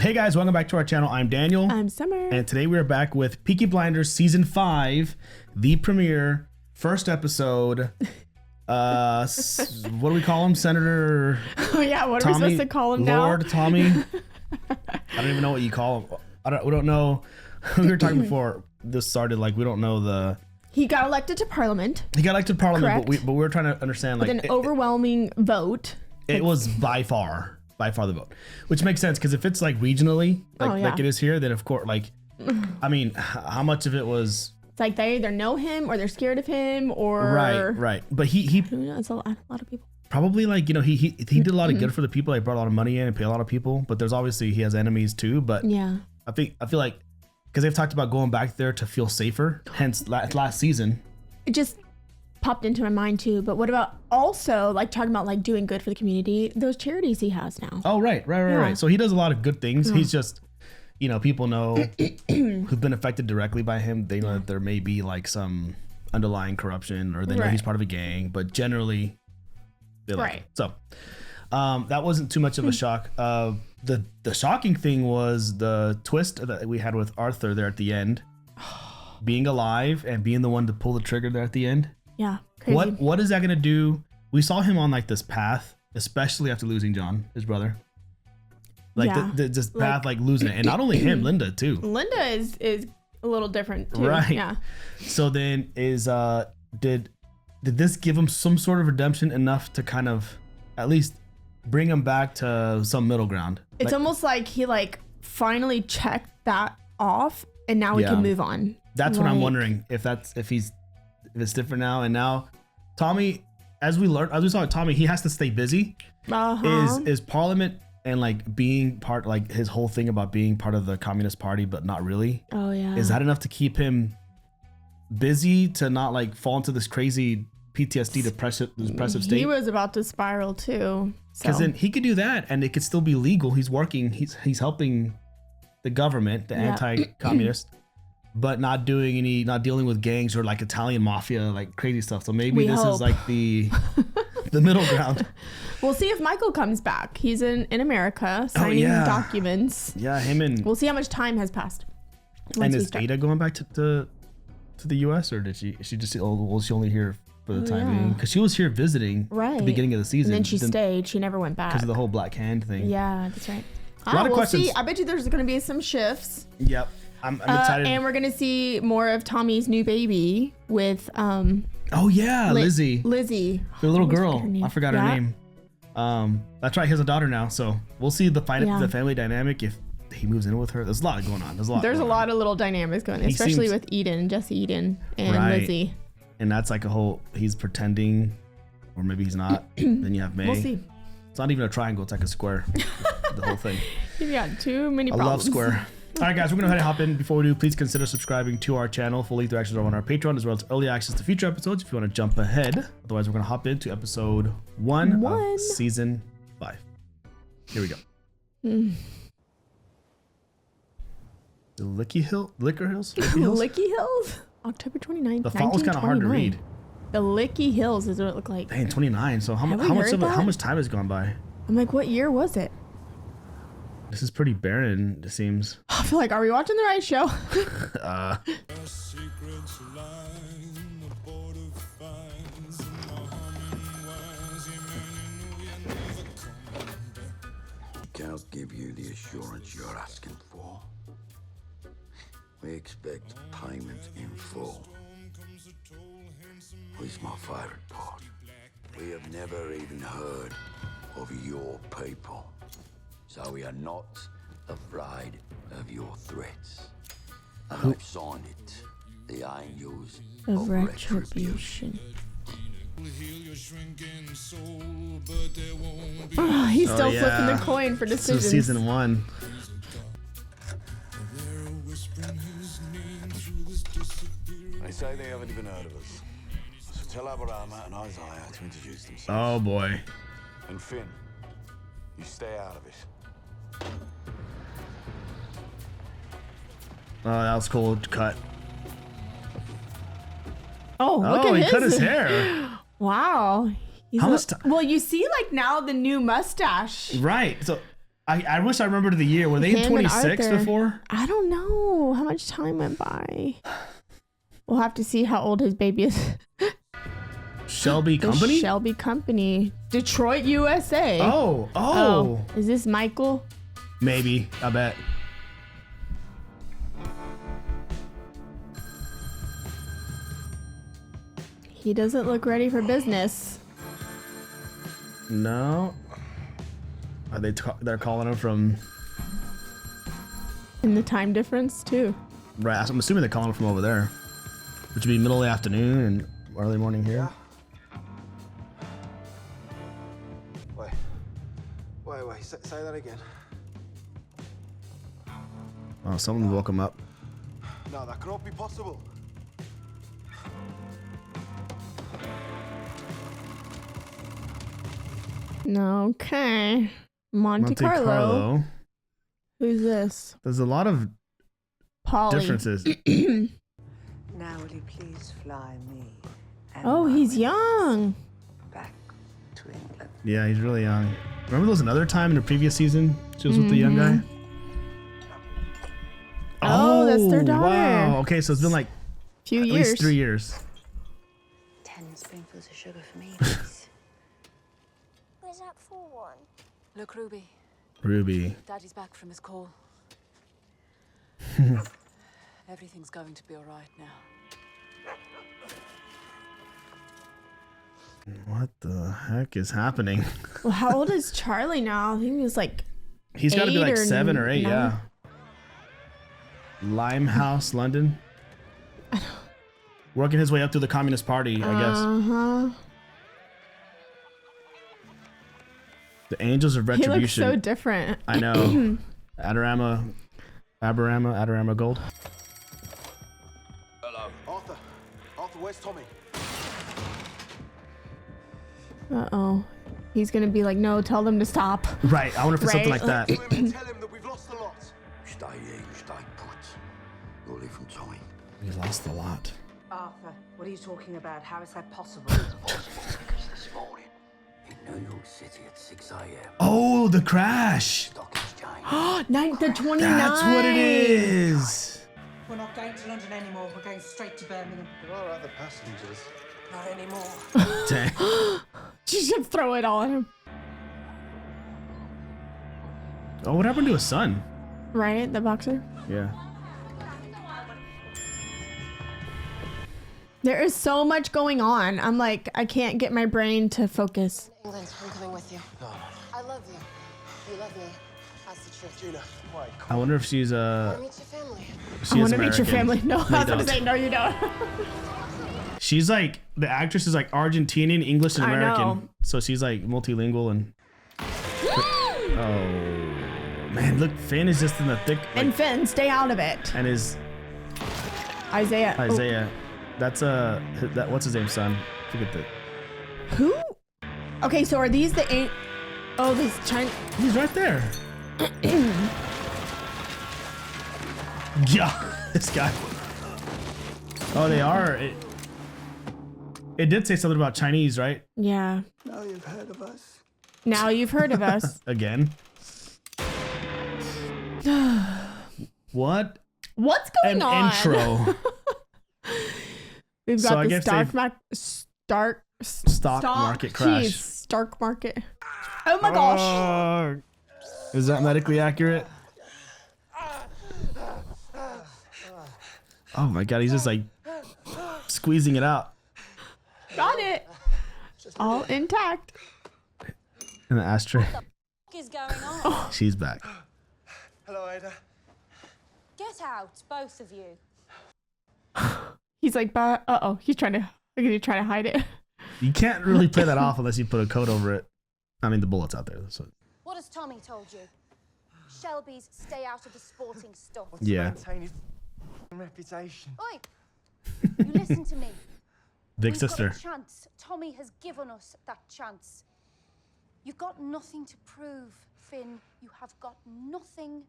Hey guys, welcome back to our channel. I'm Daniel. I'm Summer. And today we are back with Peaky Blinders Season 5, the premiere, first episode. What do we call him? Senator Oh yeah, what Tommy, are we supposed to call him now? Lord Tommy. I don't even know what you call him. We don't know. We were talking before this started, like we don't know the... He got elected to Parliament. He got elected to Parliament, Correct. but we were trying to understand, like... With an overwhelming vote. It was by far the vote, which makes sense because if it's like regionally, like it is here, then of course, like, I mean, how much of it was? It's like they either know him or they're scared of him or right. But he it's a lot of people. Probably like he did a lot of good for the people. Like brought a lot of money in and paid a lot of people. But there's obviously he has enemies too. But yeah, I feel like because they've talked about going back there to feel safer. Hence last season. It just popped into my mind too. But what about also like talking about like doing good for the community? Those charities he has now. Oh right. So he does a lot of good things. He's just, people know who've been affected directly by him. They know that there may be like some underlying corruption, or they know he's part of a gang. But generally, they like him. So that wasn't too much of a shock. The shocking thing was the twist that we had with Arthur there at the end, being alive and being the one to pull the trigger there at the end. Yeah, crazy. What is that gonna do? We saw him on like this path, especially after losing John, his brother. Like this path, like losing it, and not only him, Linda too. Linda is a little different too. Right. Yeah. So then did this give him some sort of redemption enough to kind of at least bring him back to some middle ground? It's almost like he like finally checked that off, and now we can move on. That's what I'm wondering, if it's different now. And now Tommy, as we saw Tommy, he has to stay busy. Is Parliament and like being part, like his whole thing about being part of the Communist Party but not really, is that enough to keep him busy to not like fall into this crazy PTSD depressive state? He was about to spiral too, because then he could do that and it could still be legal. He's working, he's helping the government, the anti-communist, but not dealing with gangs or like Italian mafia, like crazy stuff. So maybe this is like the middle ground. We'll see if Michael comes back. He's in America signing documents. Yeah, him and we'll see how much time has passed. And is Ada going back to the US, or did she just was she only here for the time being? Because she was here visiting at the beginning of the season. And then she stayed. She never went back. Because of the whole Black Hand thing. Yeah, that's right. A lot of questions. See. I bet you there's going to be some shifts. Yep. I'm excited. And we're going to see more of Tommy's new baby with Lizzie. The little girl. I forgot her name. That's right. He has a daughter now. So we'll see the family dynamic if he moves in with her. There's a lot going on. There's a lot of little dynamics going on, especially with Jesse Eden and Lizzie. And that's like he's pretending, or maybe he's not. Then you have May. We'll see. It's not even a triangle. It's like a square. The whole thing. You've got too many problems. I love square. All right, guys, we're going to hop in. Before we do, please consider subscribing to our channel. Full length reactions are on our Patreon, as well as early access to future episodes if you want to jump ahead. Otherwise, we're going to hop into episode 1 of season 5. Here we go. The Licker Hills? Licky Hills? October 29th. The font was kind of hard to read. The Licky Hills is what it looked like. Dang, 29. So how much time has gone by? I'm like, what year was it? This is pretty barren, it seems. I feel like, are we watching the right show? Can't give you the assurance you're asking for. We expect payment in full. It's my favorite part. We have never even heard of your people. So we are not afraid of your threats. And I've signed it. The Angels of Retribution. He's still flipping the coin for decisions. This is season 1. They say they haven't even heard of us. So tell Abrahama and Isaiah to introduce themselves. Oh boy. And Finn, you stay out of it. Oh, that was cool. Cut. Oh, look at he his. cut his hair. Wow. How much time? Well, you see, like now the new mustache. Right. So I wish I remembered the year. Were they in 26 before? I don't know how much time went by. We'll have to see how old his baby is. Shelby Company? Shelby Company. Detroit, USA. Oh. Is this Michael? Maybe. I bet. He doesn't look ready for business. No. Are they're calling him from... In the time difference, too. Right. I'm assuming they're calling him from over there. Which would be middle of the afternoon and early morning here. Wait. Say that again. Oh, someone woke him up. No, that cannot be possible. Okay. Monte Carlo. Who's this? There's a lot of Polly. differences. Now will you please fly me? Oh, he's young. Back to England. Yeah, he's really young. Remember there was another time in the previous season she was with the young guy? Oh, that's their daughter. Wow. Okay, so it's been like Few at years. least 3 years. 10 spoonfuls of sugar for me, please. Where's that for one? Look, Ruby. Ruby. Daddy's back from his call. Everything's going to be all right now. What the heck is happening? Well, how old is Charlie now? I think he was like He's got to be 8 like or 7 or 8, 9. yeah. Limehouse, London. Working his way up through the Communist Party, I guess. Uh-huh. The Angels of He looks Retribution. so different. I know. Aberama Gold. Hello. Arthur, where's Tommy? Uh-oh. He's gonna be like, no, tell them to stop. Right, I wonder if it's something like that. Tell him that we've lost a lot. Stay here, you stay put. You'll live from Tommy. We lost a lot. Arthur, what are you talking about? How is that possible? Because this morning, in New York City at 6 a.m. Oh, the crash. Stock exchange. The 29. That's what it is. We're not going to London anymore. We're going straight to Birmingham. There are other passengers. Not anymore. Dang. She's gonna throw it all at him. Oh, what happened to his son? Right? The boxer? Yeah. There is so much going on. I'm like, I can't get my brain to focus. England, I'm coming with you. No. I love you. You love me. That's the truth. Gina, wait. I wonder if she's Meet your family. she I is want to meet your American. family. No, I was don't. gonna say, no, you don't. She's like, the actress is like Argentinian, English, and I American. know. So she's like multilingual and. Oh man, look, Finn is just in the thick. And Finn, stay out of it. And his Isaiah. Isaiah, that's that what's his name, son? Forget that. Oh, who? Okay, so are these the eight? Oh, these China. He's right there. Yeah, this guy. Oh, they are. It did say something about Chinese, right? Yeah. Now you've heard of us. Now you've heard of us. Again. What? What's going An on? intro. We've So got I the guess stock market crash. Jeez, Stark market. Oh my gosh. Is that medically accurate? Oh my god, he's just like squeezing it out Got it. All intact. in the ashtray. What is going on? She's back. Hello, Ada. Get out, both of you. He's like, uh-oh. He's trying to hide it. You can't really play that off unless you put a coat over it. I mean, the bullet's out there. So. What has Tommy told you? Shelby's stay out of the sporting stuff. Yeah. Maintain his reputation. Oi! You listen to me. Big We've sister. got a chance. Tommy has given us that chance. You've got nothing to prove, Finn. You have got nothing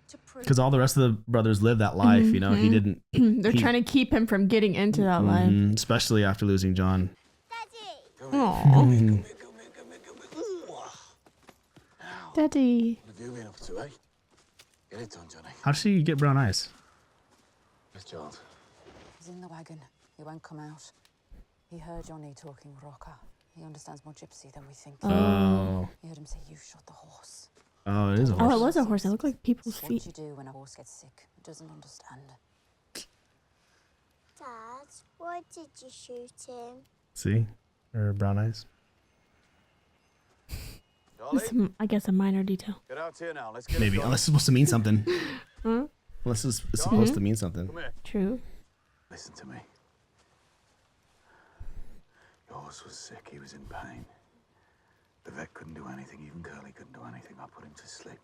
to prove. Because all the rest of the brothers live that life, you know. He didn't. They're trying to keep him from getting into that life. Especially after losing John. Aww. Daddy. have you been up to, eh? Get it done, Johnny. How does she get brown eyes? Where's Charles? He's in the wagon. He won't come out. He heard Johnny talking Rocker. He understands more gypsy than we think. Oh. He heard him say, "You shot the horse." Oh, it is a Oh, horse. it was a horse. It looked like people's What feet. do you do when a horse gets sick? It doesn't understand. Dad, why did you shoot him? See? Her brown eyes. It's, I guess, a minor detail. Get out here now. Let's get Maybe. Unless it's supposed to mean something. Huh? Unless it's supposed to mean something. Come here. True. Listen to me. Your horse was sick. He was in pain. The vet couldn't do anything. Even Curly couldn't do anything. I put him to sleep.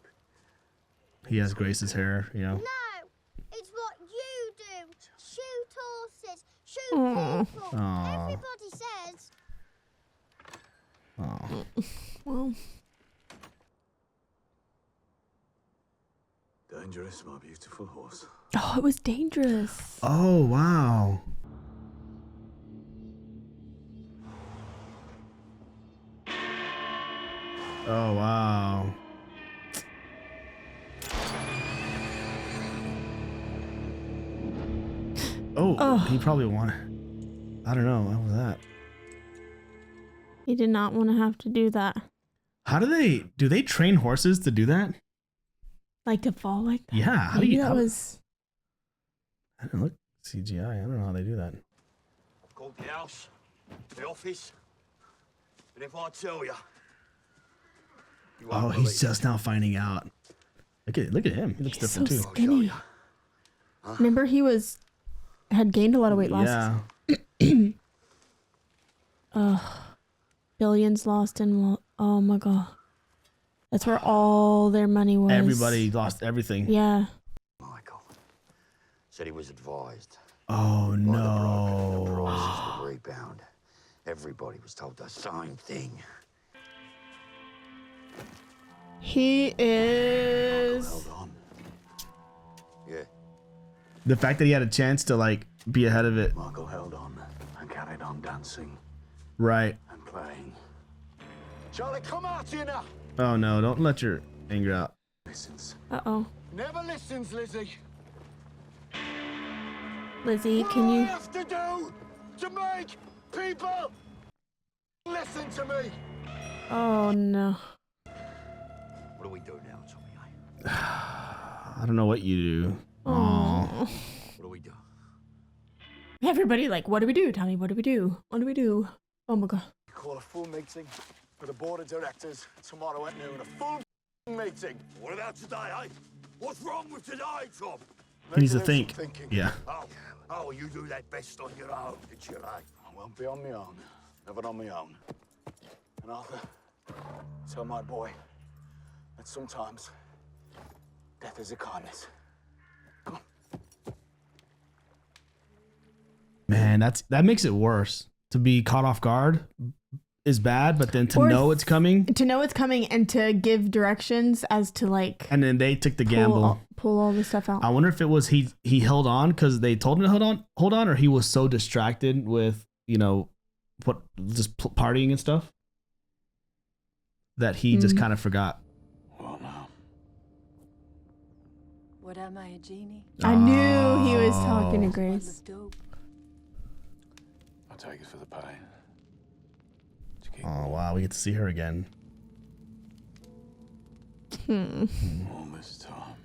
He has Grace's hair, you know. No, it's what you do. Shoot horses, shoot people. Aw. Everybody says. Oh. Well, Dangerous, my beautiful horse. oh, it was dangerous. Oh, wow. Oh, wow. Oh, he probably won. I don't know. What was that? He did not want to have to do that. How do they train horses to do that? Like to fall like that. Yeah. How do Maybe you, that how, was. I don't look CGI. I don't know how they do that. I've called the house, the office, but if I tell you, Oh, he's just now finding out. Look at him. He looks He's different so too. skinny. Remember, he had gained a lot of weight last. Yeah. Billions lost in. Oh my god. That's where all their money was. Everybody lost everything. Yeah. Michael said he was advised. Oh By the no. prices would rebound. Everybody was told the same thing. He is. Hold on. Yeah. The fact that he had a chance to like be ahead of it. Michael held on and carried on dancing Right. and playing. Charlie, come out here now. Oh no, don't let your anger out. Listens. Uh-oh. Never listens, Lizzie. Lizzie, What can do I you? have to do to make people listen to me? Oh no. What do we do now, Tommy? Eh? I don't know what you do. Oh. What do we do? Everybody like, what do we do? Tell me, what do we do? What do we do? Oh my god. Call a full meeting for the board of directors tomorrow at noon. A full meeting. What about today, eh? What's wrong with today, Tom? He needs to Make some think. thinking. Yeah. Oh, you do that best on your own, did you, eh? I won't be on my own. Never on my own. And Arthur, tell my boy that sometimes death is a kindness. Come on. Man, that makes it worse. To be caught off guard is bad, but then to Or know it's coming, To know it's coming and to give directions as to like and then they took the gamble. pull all the stuff out. I wonder if it was he held on because they told him to hold on, or he was so distracted with just partying and stuff that he just kind of forgot. Well, now. What am I, a genie? I knew he was talking to Grace. Dope. I'll take it for the pay. To keep Oh wow, we get to see her again. all this time.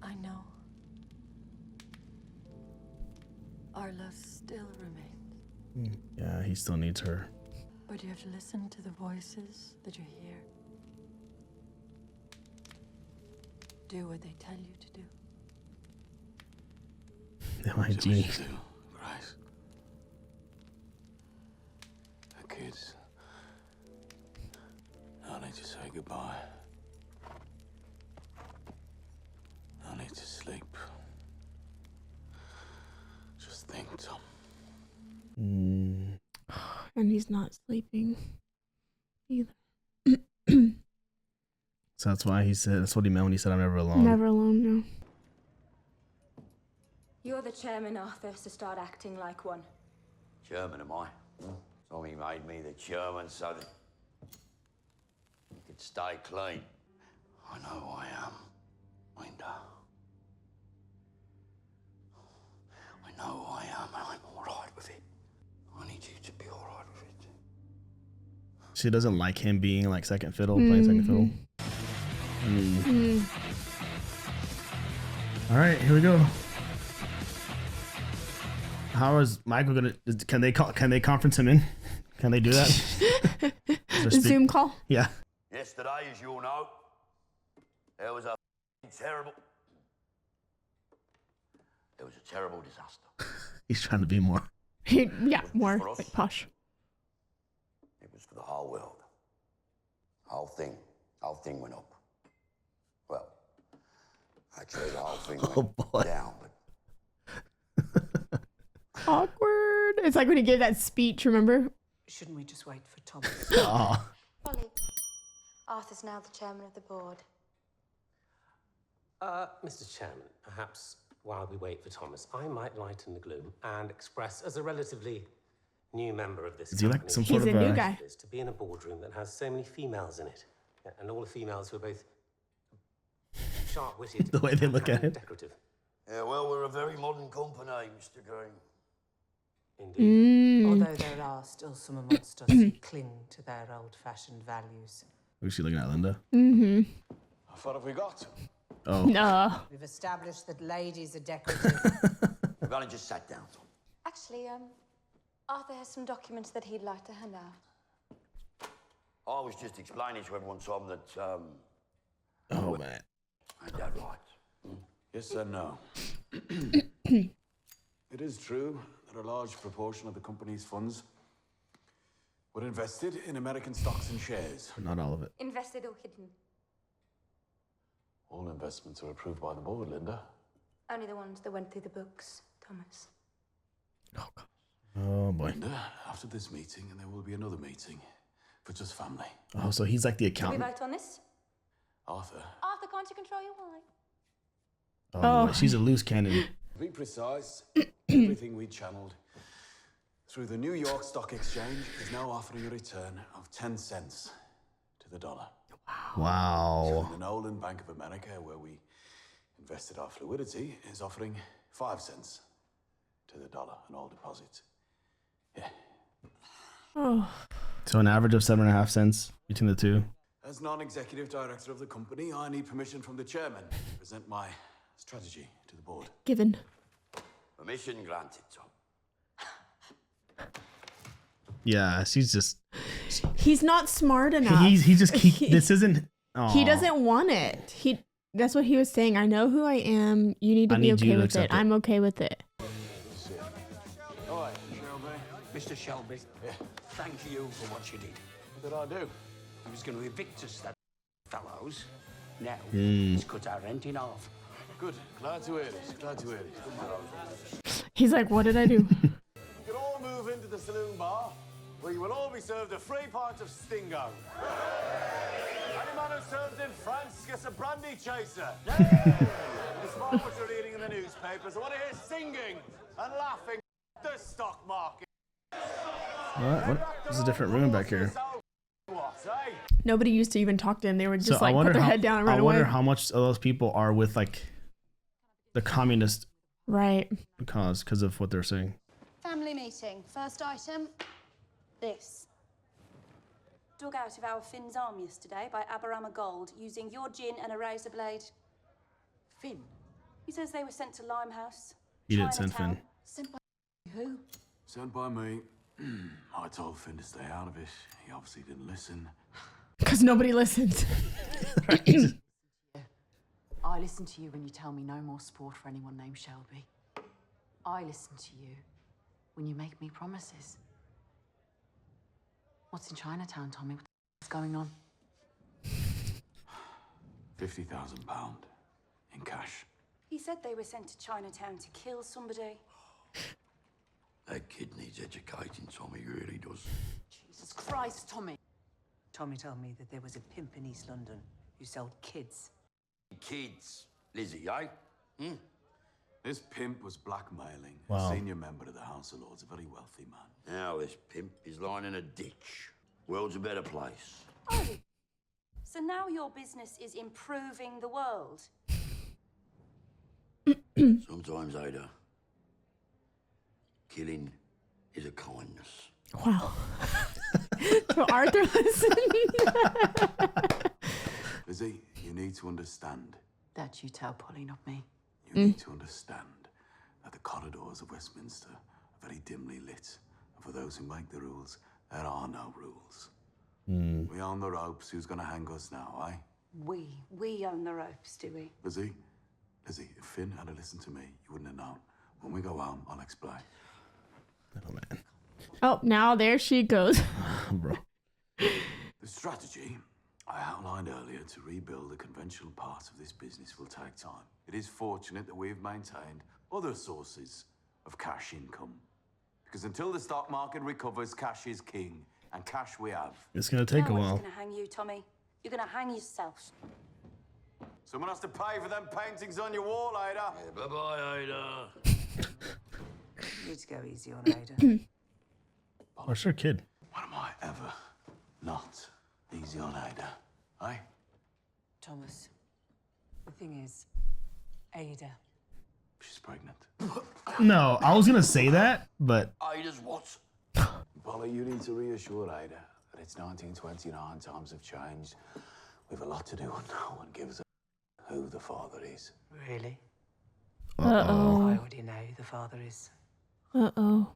I know. Our love still remains. Yeah, he still needs her. But you have to listen to the voices that you hear. Do what they tell you to do. My Do what genie. you do, Grace. The kids. I need to say goodbye. I need to sleep. Just think, Tom. And he's not sleeping either. So that's why he said. That's what he meant when he said, "I'm never alone." Never alone, no. You're the chairman, Arthur, so start acting like one. Chairman, am I? Tommy made me the chairman so that he could It'd stay clean. I know I am, Linda. I know I am, and I'm all right with it. I need you to be all right with it. She doesn't like him being like second fiddle, playing second fiddle. All right, here we go. How is Michael gonna? Can they conference him in? Can they do that? Zoom call. Yeah. Yesterday, as you all know, there was a terrible disaster. He's trying to be more. Yeah, more like posh. It was for the whole world. Whole thing went up. Well, actually, the whole thing went down, but Awkward. It's like when he gave that speech, remember? Shouldn't we just wait for Thomas? Oh. Polly, Arthur's now the chairman of the board. Mr. Chairman, perhaps while we wait for Thomas, I might lighten the gloom and express as a relatively new member of this Is he like company, some sort of He's a new guy. to be in a boardroom that has so many females in it, and all the females who are both sharp-witted, The way they look at and him. decorative. yeah, well, we're a very modern company, Mr. Green. Indeed. Although there are still some amongst us who cling to their old-fashioned values. Who's she looking at, Linda? What have we got? Oh. No. We've established that ladies are decorative. We've only just sat down, Tom. Actually, Arthur has some documents that he'd like to hand out. I was just explaining to everyone, Tom, that, Oh man. I had that right. Yes and no. It is true that a large proportion of the company's funds were invested in American stocks and shares. Not all of it. Invested or hidden? All investments are approved by the board, Linda. Only the ones that went through the books, Thomas. Oh god. Oh boy. Linda, after this meeting, there will be another meeting for just family. Oh, so he's like the Do we accountant. vote on this? Arthur, Arthur, can't you control your wife? Oh, boy, she's a loose cannon. to be precise, everything we channeled through the New York Stock Exchange is now offering a return of 10 cents to the dollar. Wow. And the Nolan Bank of America, where we invested our fluidity, is offering 5 cents to the dollar on all deposits. Yeah. Oh. So an average of 7.5 cents between the two. As non-executive director of the company, I need permission from the chairman to present my strategy to the board. Given. Permission granted, Tom. Yeah, she's just. He's not smart enough. He just this isn't. Aw. He doesn't want it. That's what he was saying. I know who I am. You need to be okay with it. I'm okay with it. All right, Shelby. Mr. Shelby, thank you for what you did. What did I do? He was going to evict us, that fellows. Now, he's cut our rent in half. Good. Glad to hear this. Glad to hear this. He's like, what did I do? You can all move into the saloon bar, where you will all be served a free pint of Stingo. Any man who serves in France gets a brandy chaser. Despite what you're reading in the newspapers, I want to hear singing and laughing at the stock market. What? There's a different room back here. Nobody used to even talk to him. They would just So like put their head down and run I away. wonder how much of those people are with like the communist Right. because of what they're saying. Family meeting. First item, this. Dug out of our Finn's arm yesterday by Aberama Gold using your gin and a razor blade. Finn? He says they were sent to Limehouse. He didn't send Chinatown. Finn. Sent by who? Sent by me. I told Finn to stay out of it. He obviously didn't listen. Because nobody listens. I listen to you when you tell me no more sport for anyone named Shelby. I listen to you when you make me promises. What's in Chinatown, Tommy? What's going on? £50,000 in cash. He said they were sent to Chinatown to kill somebody. That kid needs educating, Tommy, he really does. Jesus Christ, Tommy. Tommy told me that there was a pimp in East London who sold kids. Kids, Lizzie, eh? This pimp was blackmailing Wow. a senior member of the House of Lords, a very wealthy man. Now this pimp is lying in a ditch. World's a better place. So now your business is improving the world. Sometimes, Ada, killing is a kindness. Wow. So Arthur listened. Lizzie, you need to understand. That you tell Polly, not me. You need to understand that the corridors of Westminster are very dimly lit. And for those who make the rules, there are no rules. We own the ropes. Who's going to hang us now, eh? We own the ropes, do we? Lizzie, if Finn had listened to me, you wouldn't have known. When we go home, I'll explain. Oh, man. Oh, now there she goes. Bro. The strategy I outlined earlier to rebuild the conventional part of this business will take time. It is fortunate that we've maintained other sources of cash income. Because until the stock market recovers, cash is king. And cash we have. It's going to take a while. Going to hang you, Tommy. You're going to hang yourself. Someone has to pay for them paintings on your wall, Ada. Yeah, bye-bye, Ada. You need to go easy on Ada. Oh, sure, kid. When am I ever not easy on Ada? Eh? Thomas, the thing is, Ada. She's pregnant. No, I was going to say that, but... Ada's what? Polly, you need to reassure Ada that it's 1929, times have changed. We've a lot to do and no one gives a who the father is. Really? Uh-oh. I already know who the father is. Uh-oh.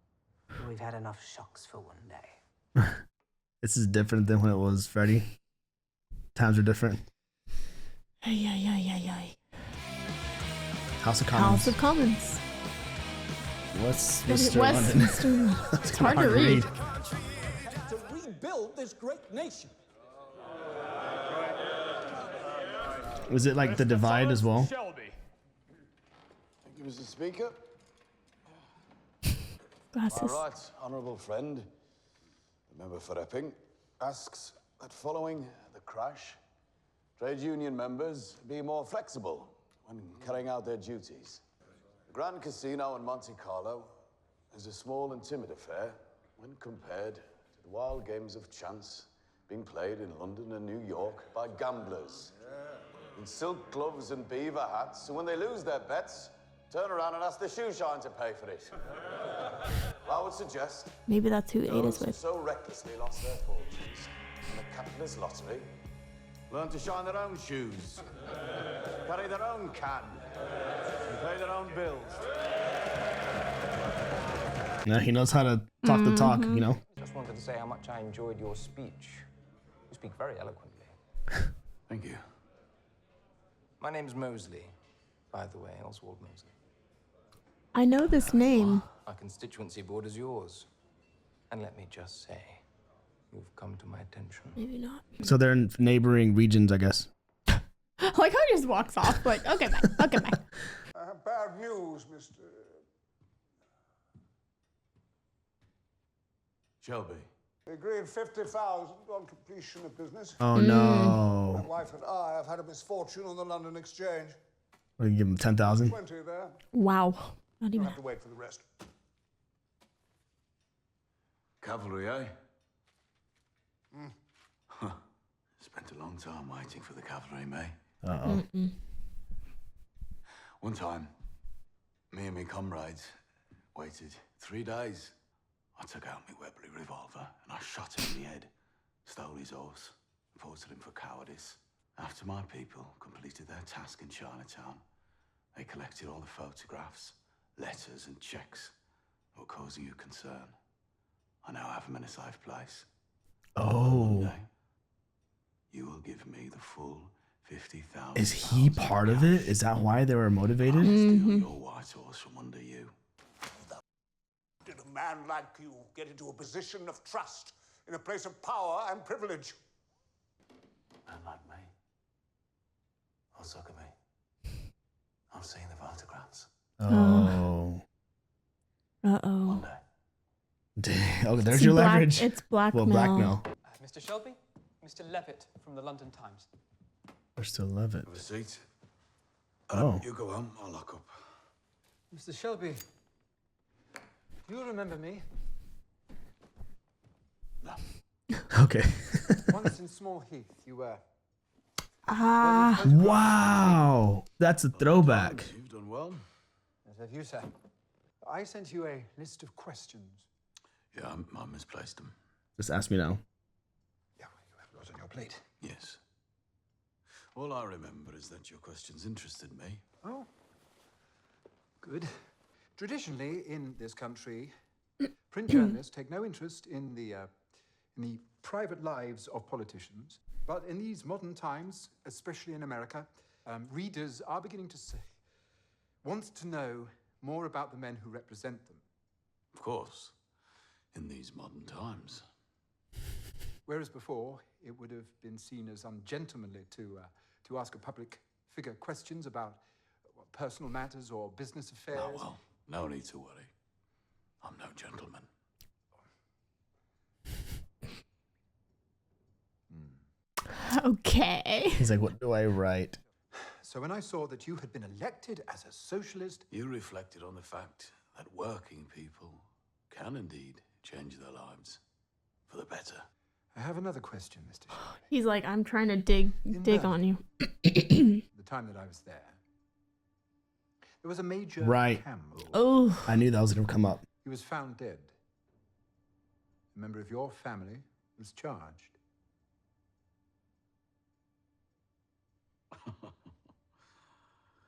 We've had enough shocks for one day. This is different than when it was Freddy. Times are different. Ay, ay, ay, ay, ay. House of Commons. House of Commons. Westminster, London. It's hard to read. To rebuild this great nation. Was it like the divide as well? Shelby. Thank you, Mr. Speaker. Glasses. My right honourable friend, the member for Epping, asks that following the crash, trade union members be more flexible when carrying out their duties. The Grand Casino in Monte Carlo is a small and timid affair when compared to the wild games of chance being played in London and New York by gamblers in silk gloves and beaver hats, who when they lose their bets, turn around and ask the shoe shine to pay for it. I would suggest Maybe that's who those Ada's who with. so recklessly lost their fortunes in the capitalist lottery learn to shine their own shoes, carry their own can, and pay their own bills. Yeah, he knows how to talk the talk, you know? Just wanted to say how much I enjoyed your speech. You speak very eloquently. Thank you. My name's Mosley, by the way, Oswald Mosley. I know this name. Our constituency borders yours. And let me just say, you've come to my attention. Maybe not. So they're in neighboring regions, I guess. Like how he just walks off. Like, okay, bye. Okay, bye. I have bad news, Mr. Shelby. We agreed 50,000 on completion of business. Oh, no. My wife and I have had a misfortune on the London Exchange. We can give him 10,000. 20 there. Wow. Not You'll even. have to wait for the rest. Cavalry, eh? Huh. Spent a long time waiting for the cavalry, May. Uh-oh. One time, me and my comrades waited 3 days. I took out my Webley revolver and I shot him in the head, stole his horse, reported him for cowardice. After my people completed their task in Chinatown, they collected all the photographs, letters and checks that were causing you concern. I now have them in a safe place. Oh. One day, you will give me the full 50,000. Is he part of it? Is that why they were motivated? Steal your white horse from under you. Did a man like you get into a position of trust in a place of power and privilege? Man like me. Or sucker me. I've seen the photographs. Oh. Uh-oh. One day. Dang. Okay, there's your leverage. It's blackmail. Well, blackmail. Mr. Shelby, Mr. Levitt from the London Times. We're still love it. Have a seat. Oh. You go home, I'll lock up. Mr. Shelby, do you remember me? No. Okay. Once in Small Heath, you were Wow. That's a throwback. You've done well. As have you, sir. I sent you a list of questions. Yeah, I misplaced them. Just ask me now. Yeah, well, you have a lot on your plate. Yes. All I remember is that your questions interested me. Oh. Good. Traditionally, in this country, print journalists take no interest in the private lives of politicians. But in these modern times, especially in America, readers are beginning to want to know more about the men who represent them. Of course, in these modern times. Whereas before, it would have been seen as ungentlemanly to ask a public figure questions about personal matters or business affairs. Oh, well, no need to worry. I'm no gentleman. Okay. He's like, what do I write? So when I saw that you had been elected as a socialist... You reflected on the fact that working people can indeed change their lives for the better. I have another question, Mr. Shelby. He's like, I'm trying to dig on you. The time that I was there was a major Campbell. Oh. I knew that was going to come up. He was found dead. A member of your family was charged.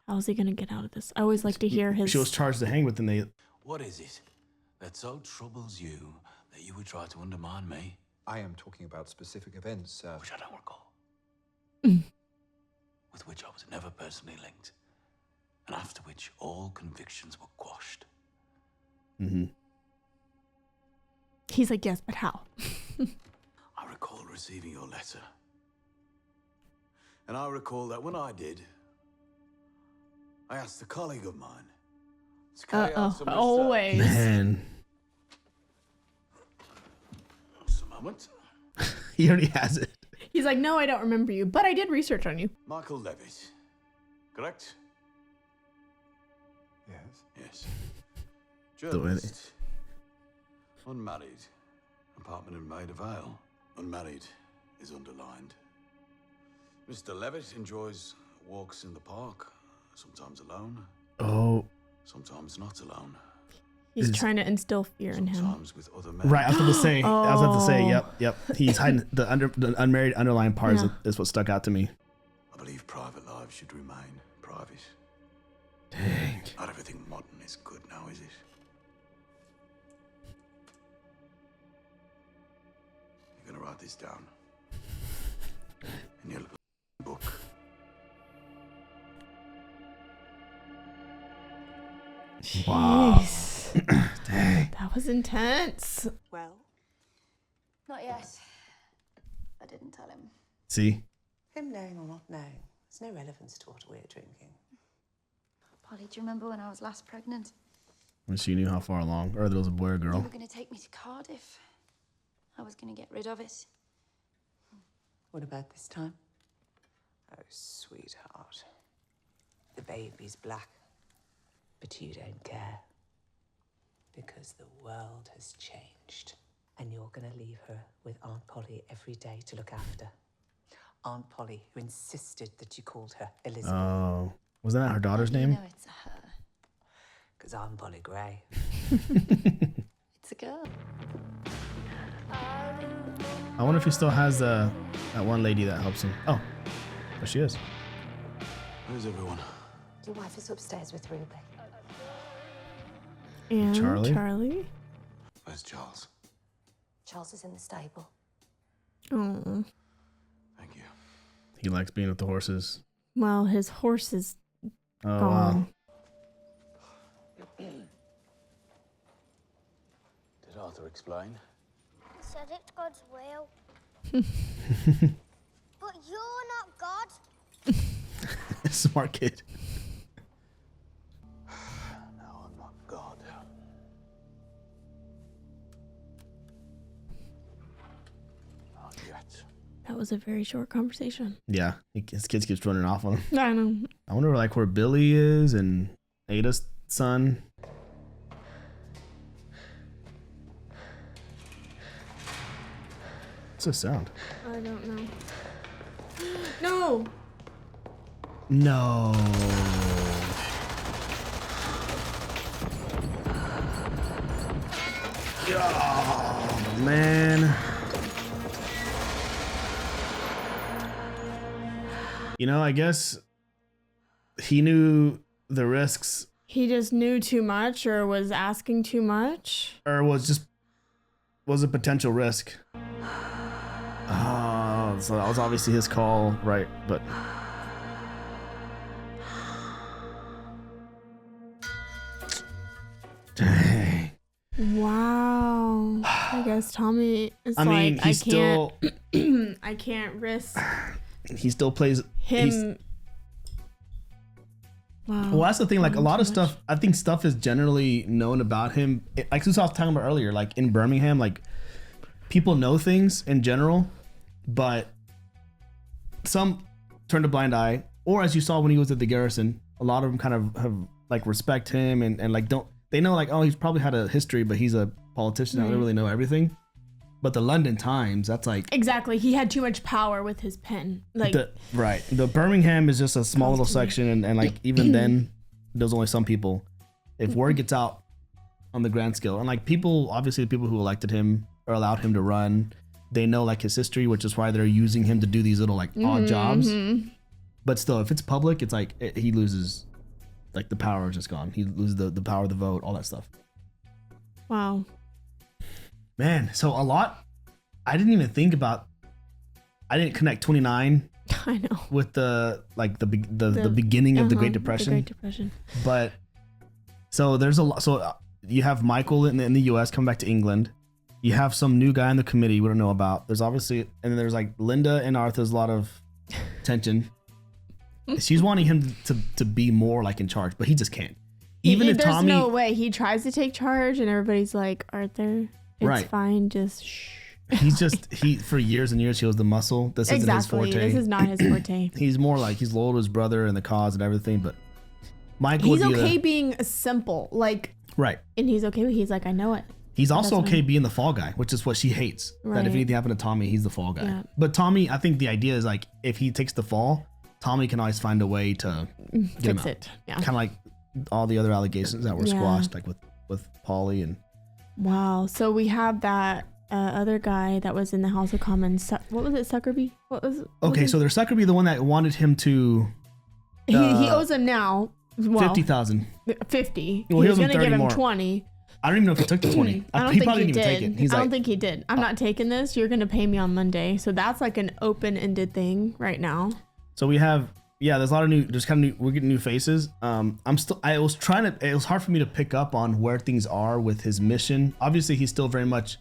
How's he gonna get out of this? I always like to hear his. She was charged to hang with him. They. What is it that so troubles you that you would try to undermine me? I am talking about specific events, which I don't recall. With which I was never personally linked, and after which all convictions were quashed. Mm-hmm. He's like, yes, but how? I recall receiving your letter, and I recall that when I did, I asked a colleague of mine to carry out some research. Always. Man. Just a moment. He already has it. He's like, no, I don't remember you, but I did research on you. Michael Levitt, correct? Yes. Yes. Journalist. Unmarried. Apartment in Maida Vale. Unmarried is underlined. Mr. Levitt enjoys walks in the park. Sometimes alone. Oh. Sometimes not alone. He's trying to instill fear in him. Sometimes with other men. Right, I was about to say. I was about to say. Yep. He's hiding the unmarried underlying part is what stuck out to me. I believe private lives should remain private. Dang. Not everything modern is good now, is it? You're gonna write this down in your little book. Wow. Dang. That was intense. Well? Not yet. I didn't tell him. See? Him knowing or not knowing, there's no relevance to what we're drinking. Polly, do you remember when I was last pregnant? When she knew how far along, or there was a boy or girl. You were going to take me to Cardiff. I was going to get rid of it. What about this time? Oh, sweetheart. The baby's black, but you don't care. Because the world has changed. And you're going to leave her with Aunt Polly every day to look after. Aunt Polly, who insisted that you called her Elizabeth. Oh. Wasn't that her daughter's name? No, it's her. Because I'm Polly Gray. It's a girl. I wonder if he still has that one lady that helps him. Oh, there she is. Where's everyone? Your wife is upstairs with Ruby. And Charlie? Where's Charles? Charles is in the stable. Oh. Thank you. He likes being with the horses. Well, his horse is gone. Wow. Did Arthur explain? He said it's God's will. But you're not God. Smart kid. No, I'm not God. Not yet. That was a very short conversation. Yeah, his kids keeps running off on him. I know. I wonder like where Billy is and Ada's son. What's the sound? I don't know. No! No. Oh, man. You know, I guess he knew the risks. He just knew too much or was asking too much? Or was a potential risk. Oh, so that was obviously his call, right? But dang. Wow. I guess Tommy is like, I can't I can't risk he still plays him. Wow. Well, that's the thing. Like a lot of stuff, I think stuff is generally known about him. Like since I was talking about earlier, like in Birmingham, like people know things in general, but some turn a blind eye. Or as you saw when he was at the Garrison, a lot of them kind of have like respect him and like they know like, oh, he's probably had a history, but he's a politician. I don't really know everything. But the London Times, that's like exactly. He had too much power with his pen. Like the Birmingham is just a small little section, and like even then, there's only some people. If word gets out on the grand scale, and like people, obviously the people who elected him or allowed him to run, they know like his history, which is why they're using him to do these little like odd jobs. But still, if it's public, it's like he loses, like the power is just gone. He loses the power of the vote, all that stuff. Wow. Man, so a lot. I didn't even think about. I didn't connect 29. I know. With the beginning of the Great Depression. The Great Depression. But so there's a lot. So you have Michael in the U.S. coming back to England. You have some new guy in the committee we don't know about. There's obviously, and then there's like Linda and Arthur's a lot of tension. She's wanting him to be more like in charge, but he just can't. Even if there's Tommy, no way he tries to take charge, and everybody's like, Arthur. It's fine, just shh. He's just, for years and years, he was the muscle. This isn't his forte. This is not his forte. He's more like, he's loyal to his brother and the cause and everything, but Michael he's okay being simple, like, right. And he's okay, he's like, I know it. He's also okay being the fall guy, which is what she hates. Right. That if anything happened to Tommy, he's the fall guy. Yeah. But Tommy, I think the idea is like, if he takes the fall, Tommy can always find a way to get him out. It. Yeah. Kind of like all the other allegations that were squashed, like with Polly and. Wow. So we have that other guy that was in the House of Commons. What was it, Suckerby? Okay, so there's Suckerby, the one that wanted him to. He owes him now. Well, 50,000. 50. Well, he was going to give him 20. I don't even know if he took the 20. I don't think he did. I don't think he did. I'm not taking this. You're going to pay me on Monday. So that's like an open-ended thing right now. So we have. Yeah, there's a lot of we're getting new faces. It was hard for me to pick up on where things are with his mission. Obviously, he's still very much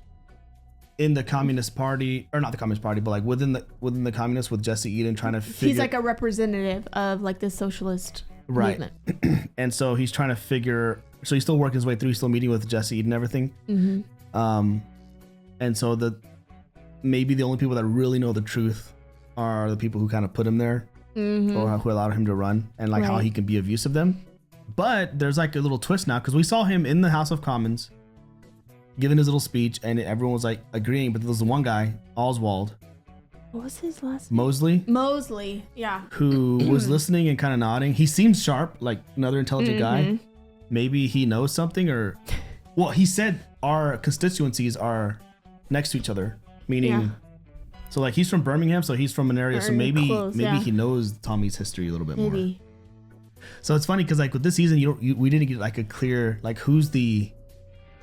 in the Communist Party, or not the Communist Party, but like within the Communists with Jesse Eden trying to figure. He's like a representative of like the socialist movement. And so he's trying to figure, so he's still working his way through, he's still meeting with Jesse Eden and everything. Mm-hmm. And so maybe the only people that really know the truth are the people who kind of put him there. Mm-hmm. Or who allowed him to run, and like how he can be of use of them. But there's like a little twist now, because we saw him in the House of Commons giving his little speech, and everyone was like agreeing, but there was one guy, Oswald. What was his last name? Mosley, yeah. Who was listening and kind of nodding. He seems sharp, like another intelligent guy. Maybe he knows something, or well, he said our constituencies are next to each other, meaning. Yeah. So like he's from Birmingham, so he's from an area. So maybe he knows Tommy's history a little bit more. So it's funny because like with this season, we didn't get like a clear like who's the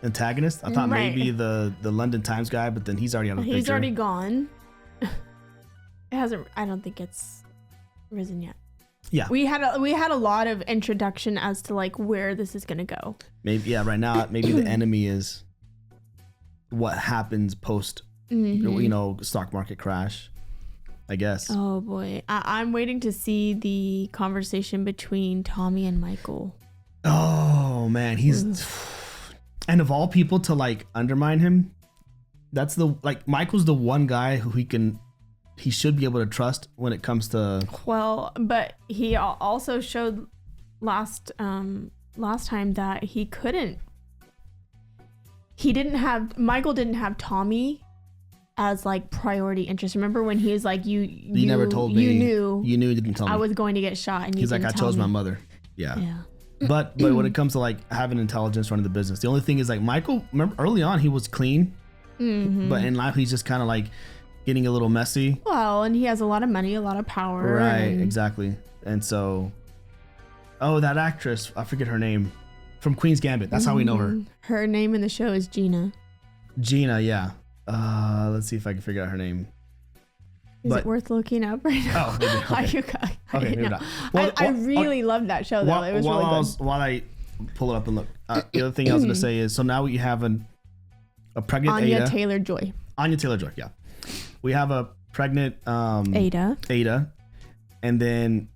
antagonist. I thought maybe the London Times guy, but then he's already out of the picture. He's already gone. It hasn't. I don't think it's risen yet. Yeah, we had a lot of introduction as to like where this is gonna go. Maybe right now maybe the enemy is what happens post. Mm-hmm. Stock market crash, I guess. Oh boy, I'm waiting to see the conversation between Tommy and Michael. Oh man, and of all people to like undermine him, that's Michael's the one guy who he should be able to trust when it comes to. Well, but he also showed last time that Michael didn't have Tommy as like priority interest. Remember when he was like, you never told me. You didn't tell me. I was going to get shot, and he's like, I chose my mother. Yeah. But when it comes to like having intelligence running the business, the only thing is like Michael, remember early on he was clean, but in life he's just kind of like getting a little messy. Well, and he has a lot of money, a lot of power. Right, exactly. And so, that actress, I forget her name, from Queen's Gambit. That's how we know her. Her name in the show is Gina. Gina, yeah. Let's see if I can figure out her name. Is it worth looking up right now? Oh, maybe. Okay, maybe not. Well, I really loved that show, though. It was really good. While I pull it up and look, the other thing I was going to say is, so now you have a pregnant Anya Taylor-Joy. Anya Taylor-Joy, yeah. We have a pregnant Ada, and then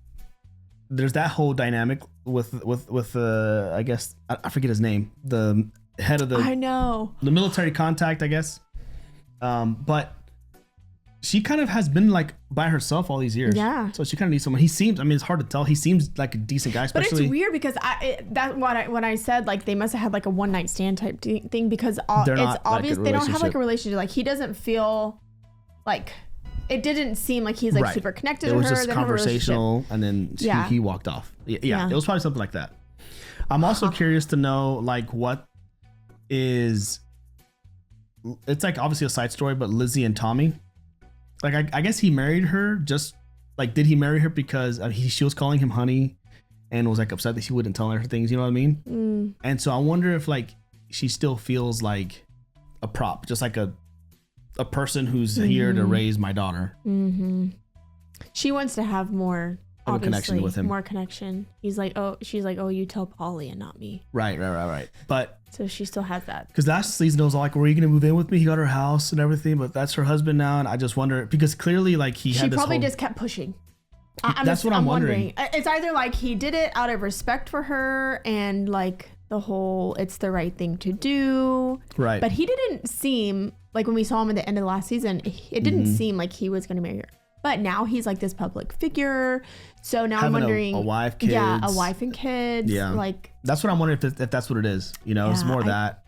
there's that whole dynamic with I guess I forget his name, the head of the the military contact, I guess. But she kind of has been like by herself all these years. Yeah. So she kind of needs someone. He seems, I mean, it's hard to tell. He seems like a decent guy, especially. But it's weird because when I said like they must have had like a one night stand type thing because it's obvious they don't have like a relationship. Like he doesn't feel like, it didn't seem like he's like super connected to her. It was just conversational, and then he walked off. Yeah, it was probably something like that. I'm also curious to know like what is. It's like obviously a side story, but Lizzie and Tommy. Like I guess he married her just like, did he marry her because she was calling him honey, and was like upset that she wouldn't tell her things. You know what I mean? And so I wonder if like she still feels like a prop, just like a person who's here to raise my daughter. She wants to have more of a connection with him. More connection. She's like, oh, you tell Polly and not me. Right. But so she still has that. Because last season it was like, were you gonna move in with me? He got her house and everything, but that's her husband now, and I just wonder because clearly like she probably just kept pushing. That's what I'm wondering. It's either like he did it out of respect for her and like the whole it's the right thing to do. Right. But he didn't seem like when we saw him at the end of the last season, it didn't seem like he was gonna marry her. But now he's like this public figure. So now I'm wondering a wife, kids. Yeah, a wife and kids. Yeah. Like that's what I'm wondering if that's what it is. You know, it's more that.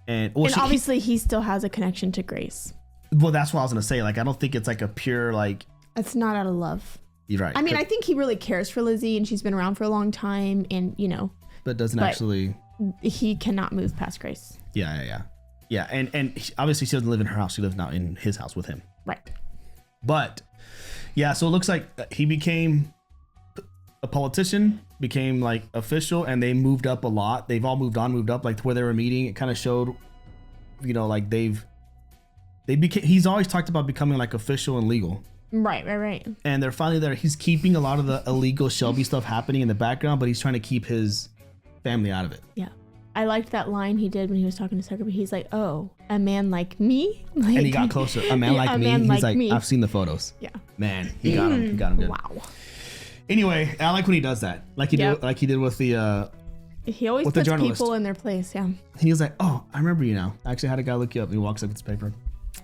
And obviously he still has a connection to Grace. Well, that's what I was gonna say. Like I don't think it's like a pure like. It's not out of love. You're right. I mean, I think he really cares for Lizzie, and she's been around for a long time, and you know. But doesn't actually. He cannot move past Grace. Yeah. And obviously she doesn't live in her house. She lives now in his house with him. Right. But yeah, so it looks like he became a politician, became like official, and they moved up a lot. They've all moved up, like to where they were meeting. It kind of showed, you know, like they became. He's always talked about becoming like official and legal. Right. And they're finally there. He's keeping a lot of the illegal Shelby stuff happening in the background, but he's trying to keep his family out of it. Yeah. I liked that line he did when he was talking to Sucker, but he's like, oh, a man like me? Like, and he got closer. A man like me? He's like, I've seen the photos. Yeah. Man, he got him. He got him good. Wow. Anyway, I like when he does that. Like he did with the he always puts people in their place, yeah. He was like, oh, I remember you now. I actually had a guy look you up, and he walks up with his paper.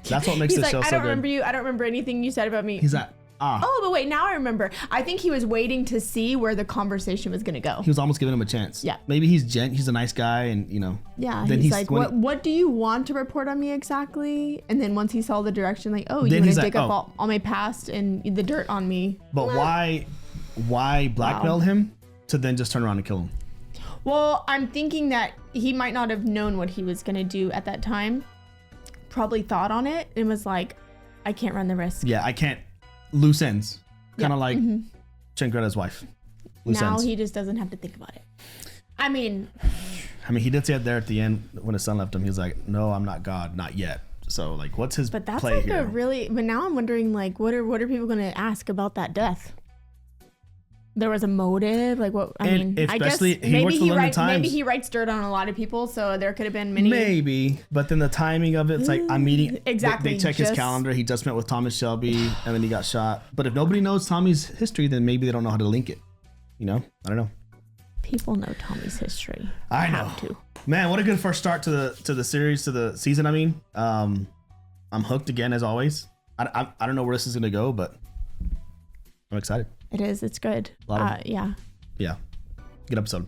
That's what makes this show so good. I don't remember you. I don't remember anything you said about me. He's like, Oh, but wait, now I remember. I think he was waiting to see where the conversation was going to go. He was almost giving him a chance. Yeah. Maybe he's a nice guy, and you know. Yeah. Then he's like, what do you want to report on me exactly? And then once he saw the direction, like, oh, you want to dig up all my past and the dirt on me. But why blackmail him to then just turn around and kill him? Well, I'm thinking that he might not have known what he was going to do at that time. Probably thought on it and was like, I can't run the risk. Yeah, I can't. Loose ends. Kind of like Changreta's wife. Loose ends. He just doesn't have to think about it. I mean, he did say it there at the end when his son left him. He was like, no, I'm not God, not yet. So like, what's his play here? But that's like but now I'm wondering like, what are people going to ask about that death? There was a motive, like what? I mean, I guess maybe he writes dirt on a lot of people, so there could have been many. Maybe, but then the timing of it's like I'm meeting. Exactly. They check his calendar. He just met with Thomas Shelby, and then he got shot. But if nobody knows Tommy's history, then maybe they don't know how to link it. You know, I don't know. People know Tommy's history. I know. Man, what a good first start to the series, to the season. I mean, I'm hooked again as always. I don't know where this is gonna go, but I'm excited. It is. It's good. Yeah. Good episode.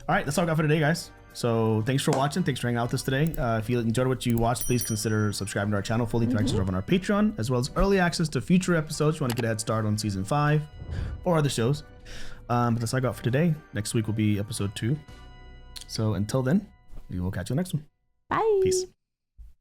All right, that's all I got for today, guys. So thanks for watching. Thanks for hanging out with us today. If you enjoyed what you watched, please consider subscribing to our channel. Full interactions over on our Patreon, as well as early access to future episodes. If you want to get a head start on season 5 or other shows. But that's all I got for today. Next week will be episode 2. So until then, we will catch you in the next one. Bye. Peace.